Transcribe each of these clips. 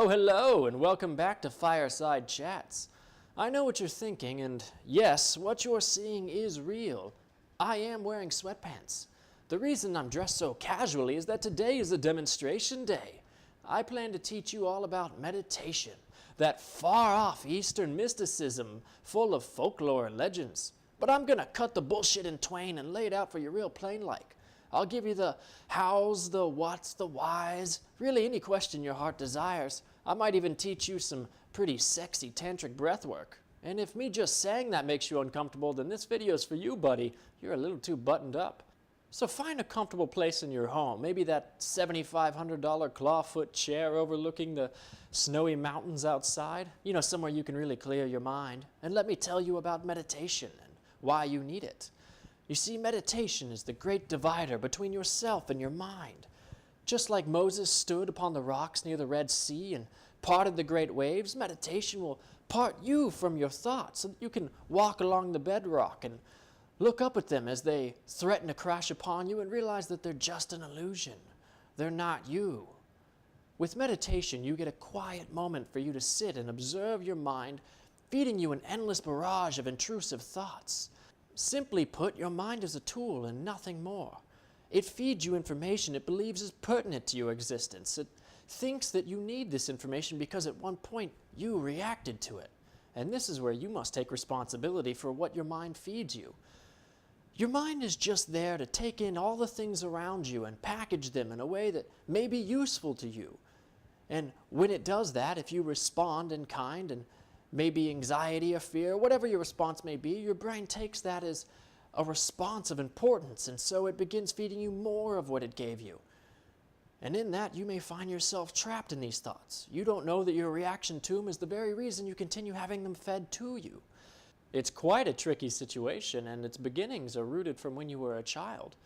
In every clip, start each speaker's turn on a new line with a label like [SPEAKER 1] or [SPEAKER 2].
[SPEAKER 1] Hello, hello, and welcome back to Fireside Chats. I know what you're thinking, and yes, what you're seeing is real. I am wearing sweatpants. The reason I'm dressed so casually is that today is a demonstration day. I plan to teach you all about meditation, that far-off Eastern mysticism full of folklore and legends. But I'm gonna cut the bullshit in twain and lay it out for you real plain like. I'll give you the hows, the whats, the whys, really any question your heart desires. I might even teach you some pretty sexy tantric breath work. And if me just saying that makes you uncomfortable, then this video's for you, buddy. You're a little too buttoned up. So find a comfortable place in your home, maybe that $7,500 clawfoot chair overlooking the snowy mountains outside. You know, somewhere you can really clear your mind. And let me tell you about meditation and why you need it. You see, meditation is the great divider between yourself and your mind. Just like Moses stood upon the rocks near the Red Sea and parted the great waves, meditation will part you from your thoughts so that you can walk along the bedrock and look up at them as they threaten to crash upon you and realize that they're just an illusion. They're not you. With meditation, you get a quiet moment for you to sit and observe your mind, feeding you an endless barrage of intrusive thoughts. Simply put, your mind is a tool and nothing more. It feeds you information it believes is pertinent to your existence. It thinks that you need this information because at one point you reacted to it. And this is where you must take responsibility for what your mind feeds you. Your mind is just there to take in all the things around you and package them in a way that may be useful to you. And when it does that, if you respond in kind and maybe anxiety or fear, whatever your response may be, your brain takes that as a response of importance, and so it begins feeding you more of what it gave you. And in that, you may find yourself trapped in these thoughts. You don't know that your reaction to them is the very reason you continue having them fed to you. It's quite a tricky situation, and its beginnings are rooted from when you were a child.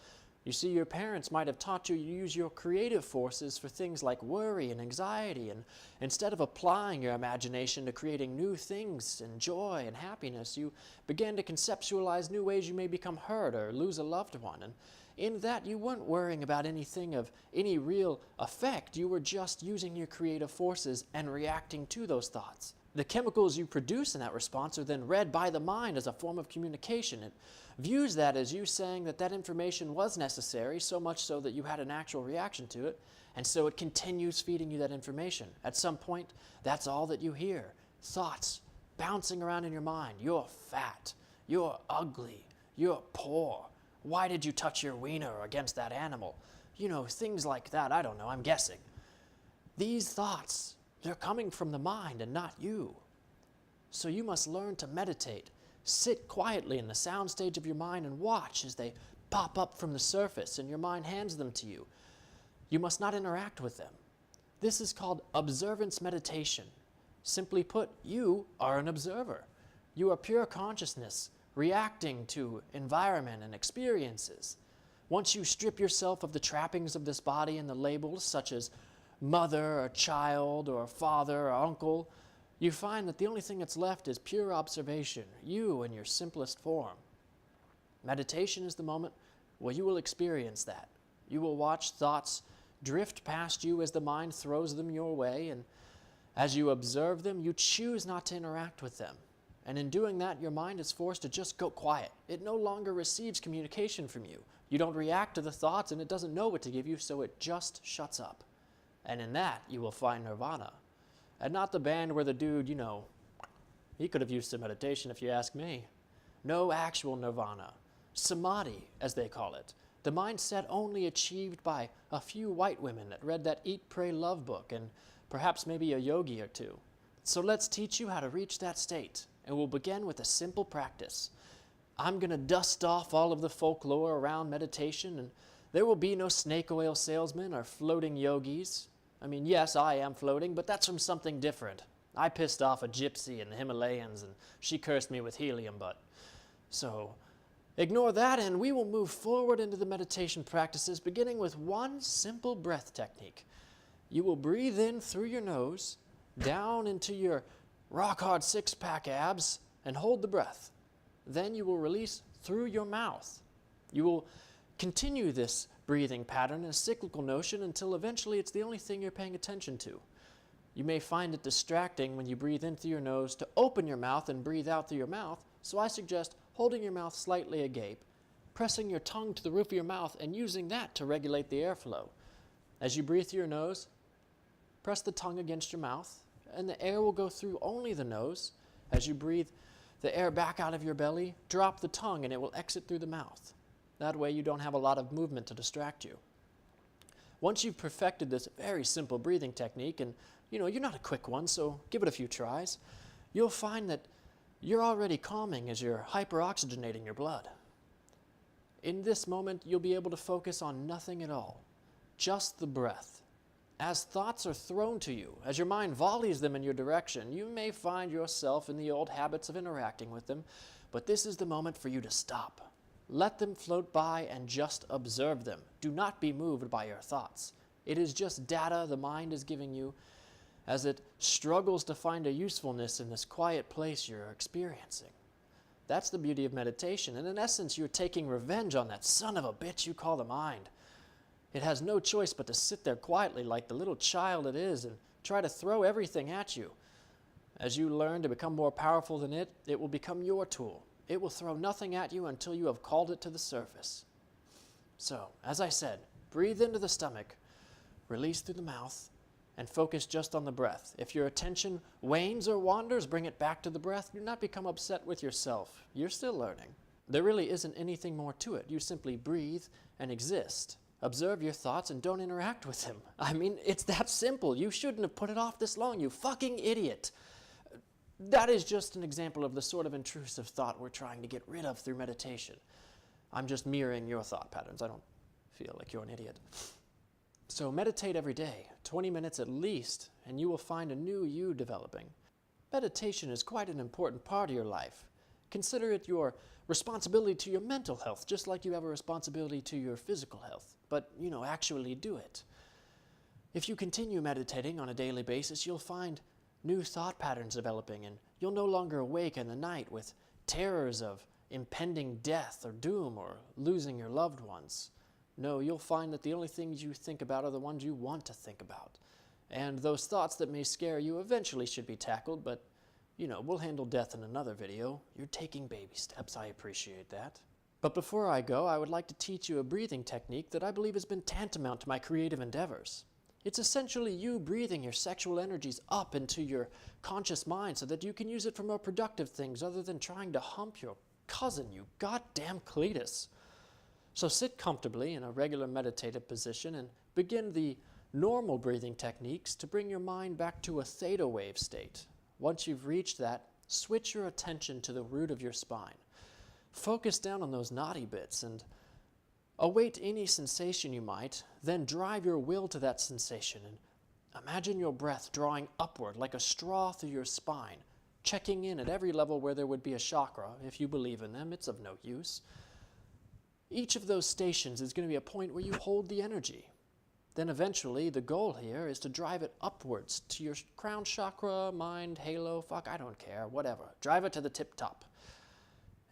[SPEAKER 1] You see, your parents might have taught you to use your creative forces for things like worry and anxiety, and instead of applying your imagination to creating new things and joy and happiness, you began to conceptualize new ways you may become hurt or lose a loved one. And in that, you weren't worrying about anything of any real effect. You were just using your creative forces and reacting to those thoughts. The chemicals you produce in that response are then read by the mind as a form of communication. It views that as you saying that that information was necessary, so much so that you had an actual reaction to it, and so it continues feeding you that information. At some point, that's all that you hear. Thoughts bouncing around in your mind. You're fat. You're ugly. You're poor. Why did you touch your wiener against that animal? You know, things like that. I don't know. I'm guessing. These thoughts, they're coming from the mind and not you. So you must learn to meditate. Sit quietly in the sound stage of your mind and watch as they pop up from the surface and your mind hands them to you. You must not interact with them. This is called Observance Meditation. Simply put, you are an observer. You are pure consciousness reacting to environment and experiences. Once you strip yourself of the trappings of this body and the labels such as mother or child or father or uncle, you find that the only thing that's left is pure observation, you in your simplest form. Meditation is the moment where you will experience that. You will watch thoughts drift past you as the mind throws them your way, and as you observe them, you choose not to interact with them. And in doing that, your mind is forced to just go quiet. It no longer receives communication from you. You don't react to the thoughts, and it doesn't know what to give you, so it just shuts up. And in that, you will find nirvana. And not the band where the dude, he could have used some meditation if you ask me. No actual nirvana. Samadhi, as they call it. The mindset only achieved by a few white women that read that Eat, Pray, Love book, and perhaps maybe a yogi or two. So let's teach you how to reach that state. And we'll begin with a simple practice. I'm going to dust off all of the folklore around meditation, and there will be no snake oil salesmen or floating yogis. I mean, yes, I am floating, but that's from something different. I pissed off a gypsy in the Himalayas, and she cursed me with helium butt. So, ignore that, and we will move forward into the meditation practices, beginning with one simple breath technique. You will breathe in through your nose, down into your rock-hard six-pack abs, and hold the breath. Then you will release through your mouth. You will continue this breathing pattern in a cyclical notion until eventually it's the only thing you're paying attention to. You may find it distracting when you breathe in through your nose to open your mouth and breathe out through your mouth, so I suggest holding your mouth slightly agape, pressing your tongue to the roof of your mouth and using that to regulate the airflow. As you breathe through your nose, press the tongue against your mouth, and the air will go through only the nose. As you breathe the air back out of your belly, drop the tongue and it will exit through the mouth. That way you don't have a lot of movement to distract you. Once you've perfected this very simple breathing technique, and you're not a quick one, so give it a few tries, you'll find that you're already calming as you're hyperoxygenating your blood. In this moment, you'll be able to focus on nothing at all, just the breath. As thoughts are thrown to you, as your mind volleys them in your direction, you may find yourself in the old habits of interacting with them, but this is the moment for you to stop. Let them float by and just observe them. Do not be moved by your thoughts. It is just data the mind is giving you as it struggles to find a usefulness in this quiet place you're experiencing. That's the beauty of meditation, and in essence, you're taking revenge on that son of a bitch you call the mind. It has no choice but to sit there quietly like the little child it is and try to throw everything at you. As you learn to become more powerful than it, it will become your tool. It will throw nothing at you until you have called it to the surface. So, as I said, breathe into the stomach, release through the mouth, and focus just on the breath. If your attention wanes or wanders, bring it back to the breath. Do not become upset with yourself. You're still learning. There really isn't anything more to it. You simply breathe and exist. Observe your thoughts and don't interact with them. I mean, it's that simple. You shouldn't have put it off this long, you fucking idiot. That is just an example of the sort of intrusive thought we're trying to get rid of through meditation. I'm just mirroring your thought patterns. I don't feel like you're an idiot. So meditate every day, 20 minutes at least, and you will find a new you developing. Meditation is quite an important part of your life. Consider it your responsibility to your mental health, just like you have a responsibility to your physical health. But, actually do it. If you continue meditating on a daily basis, you'll find new thought patterns developing, and you'll no longer awake in the night with terrors of impending death or doom or losing your loved ones. No, you'll find that the only things you think about are the ones you want to think about. And those thoughts that may scare you eventually should be tackled, but, we'll handle death in another video. You're taking baby steps. I appreciate that. But before I go, I would like to teach you a breathing technique that I believe has been tantamount to my creative endeavors. It's essentially you breathing your sexual energies up into your conscious mind so that you can use it for more productive things other than trying to hump your cousin, you goddamn Cletus. So sit comfortably in a regular meditative position and begin the normal breathing techniques to bring your mind back to a theta wave state. Once you've reached that, switch your attention to the root of your spine. Focus down on those knotty bits and await any sensation you might, then drive your will to that sensation and imagine your breath drawing upward like a straw through your spine, checking in at every level where there would be a chakra. If you believe in them, it's of no use. Each of those stations is going to be a point where you hold the energy. Then eventually, the goal here is to drive it upwards to your crown chakra, mind, halo, I don't care, whatever. Drive it to the tip top.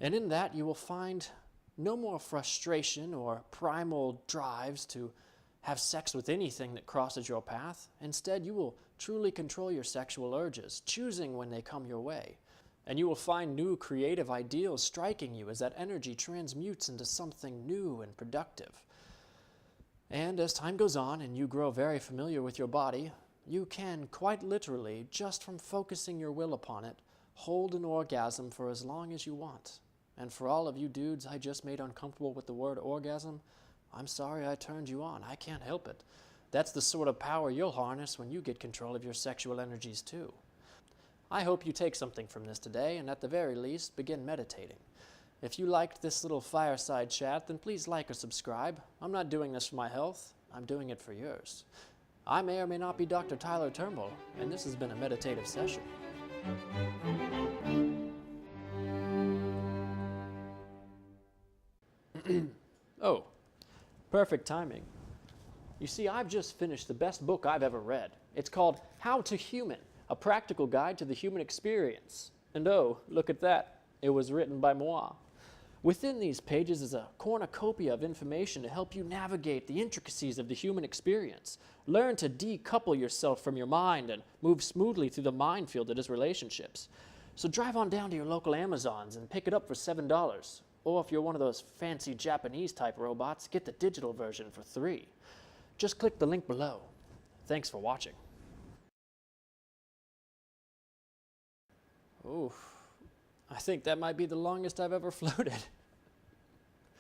[SPEAKER 1] And in that, you will find no more frustration or primal drives to have sex with anything that crosses your path. Instead, you will truly control your sexual urges, choosing when they come your way. And you will find new creative ideals striking you as that energy transmutes into something new and productive. And as time goes on and you grow very familiar with your body, you can quite literally, just from focusing your will upon it, hold an orgasm for as long as you want. And for all of you dudes I just made uncomfortable with the word orgasm, I'm sorry I turned you on. I can't help it. That's the sort of power you'll harness when you get control of your sexual energies too. I hope you take something from this today, and at the very least, begin meditating. If you liked this little fireside chat, then please like or subscribe. I'm not doing this for my health. I'm doing it for yours. I may or may not be Dr. Tyler Turnbull, and this has been a meditative session. Oh, perfect timing. You see, I've just finished the best book I've ever read. It's called How to Human, a practical guide to the human experience. And oh, look at that. It was written by moi. Within these pages is a cornucopia of information to help you navigate the intricacies of the human experience. Learn to decouple yourself from your mind and move smoothly through the minefield that is relationships. So drive on down to your local Amazons and pick it up for $7. Or if you're one of those fancy Japanese type robots, get the digital version for $3. Just click the link below. Thanks for watching. Oof, I think that might be the longest I've ever floated.